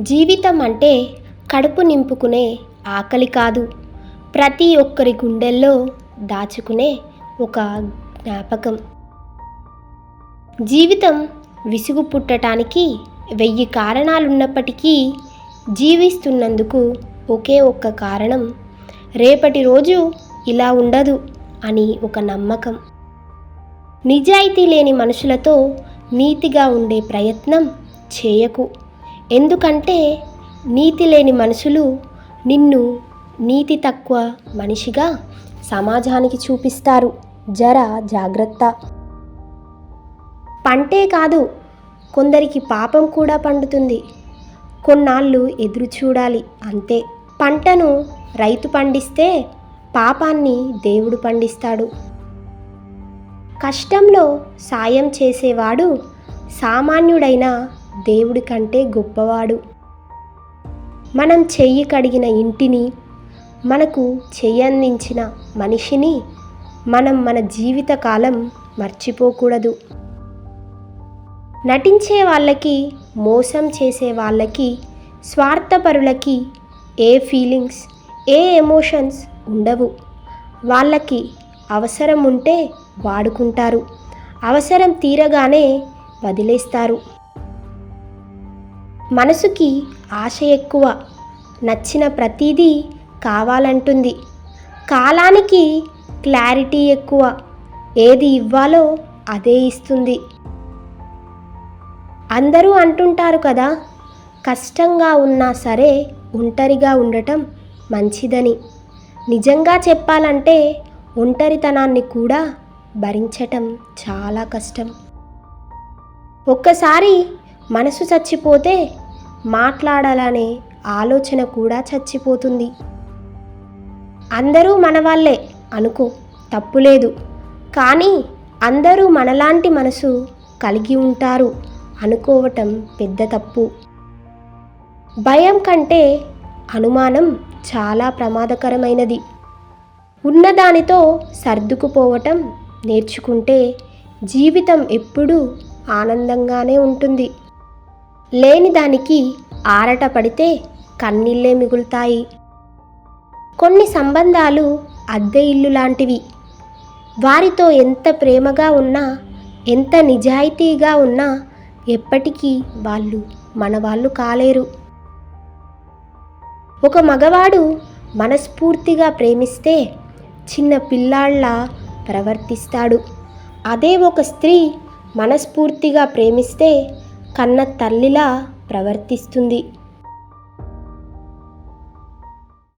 జీవితం అంటే కడుపు నింపుకునే ఆకలి కాదు, ప్రతి ఒక్కరి గుండెల్లో దాచుకునే ఒక జ్ఞాపకం. జీవితం విసుగు పుట్టడానికి 1000 కారణాలున్నప్పటికీ జీవిస్తున్నందుకు ఒకే ఒక్క కారణం, రేపటి రోజు ఇలా ఉండదు అని ఒక నమ్మకం. నిజాయితీ లేని మనుషులతో నీతిగా ఉండే ప్రయత్నం చేయకు. ఎందుకంటే నీతి లేని మనుషులు నిన్ను నీతి తక్కువ మనిషిగా సమాజానికి చూపిస్తారు. జాగ్రత్త. పంటే కాదు, కొందరికి పాపం కూడా పండుతుంది. కొన్నాళ్ళు ఎదురు చూడాలి అంతే. పంటను రైతు పండిస్తే పాపాన్ని దేవుడు పండిస్తాడు. కష్టంలో సాయం చేసేవాడు సామాన్యుడైన దేవుడి కంటే గొప్పవాడు. మనం చెయ్యి కడిగిన ఇంటిని, మనకు చెయ్యందించిన మనిషిని మనం మన జీవితకాలం మర్చిపోకూడదు. నటించే వాళ్ళకి, మోసం చేసే వాళ్ళకి, స్వార్థపరులకి ఏ ఫీలింగ్స్, ఏ ఎమోషన్స్ ఉండవు. వాళ్ళకి అవసరం ఉంటే వాడుకుంటారు, అవసరం తీరగానే వదిలేస్తారు. మనసుకి ఆశ ఎక్కువ, నచ్చిన ప్రతిదీ కావాలంటుంది. కాలానికి క్లారిటీ ఎక్కువ, ఏది ఇవ్వాలో అదే ఇస్తుంది. అందరూ అంటుంటారు కదా, కష్టంగా ఉన్నా సరే ఒంటరిగా ఉండటం మంచిదని. నిజంగా చెప్పాలంటే ఒంటరితనాన్ని కూడా భరించటం చాలా కష్టం. ఒక్కసారి మనసు చచ్చిపోతే మాట్లాడాలనే ఆలోచన కూడా చచ్చిపోతుంది. అందరూ మనవాళ్ళే అనుకో, తప్పులేదు. కానీ అందరూ మనలాంటి మనసు కలిగి ఉంటారు అనుకోవటం పెద్ద తప్పు. భయం కంటే అనుమానం చాలా ప్రమాదకరమైనది. ఉన్నదానితో సర్దుకుపోవటం నేర్చుకుంటే జీవితం ఎప్పుడూ ఆనందంగానే ఉంటుంది. లేని దానికి ఆరట పడితే కన్నీళ్ళే మిగులుతాయి. కొన్ని సంబంధాలు అద్దె ఇల్లు లాంటివి. వారితో ఎంత ప్రేమగా ఉన్నా, ఎంత నిజాయితీగా ఉన్నా ఎప్పటికీ వాళ్ళు మనవాళ్ళు కాలేరు. ఒక మగవాడు మనస్ఫూర్తిగా ప్రేమిస్తే చిన్న పిల్లాళ్ళ ప్రవర్తిస్తాడు. అదే ఒక స్త్రీ మనస్ఫూర్తిగా ప్రేమిస్తే కన్న తల్లిలా ప్రవర్తిస్తుంది.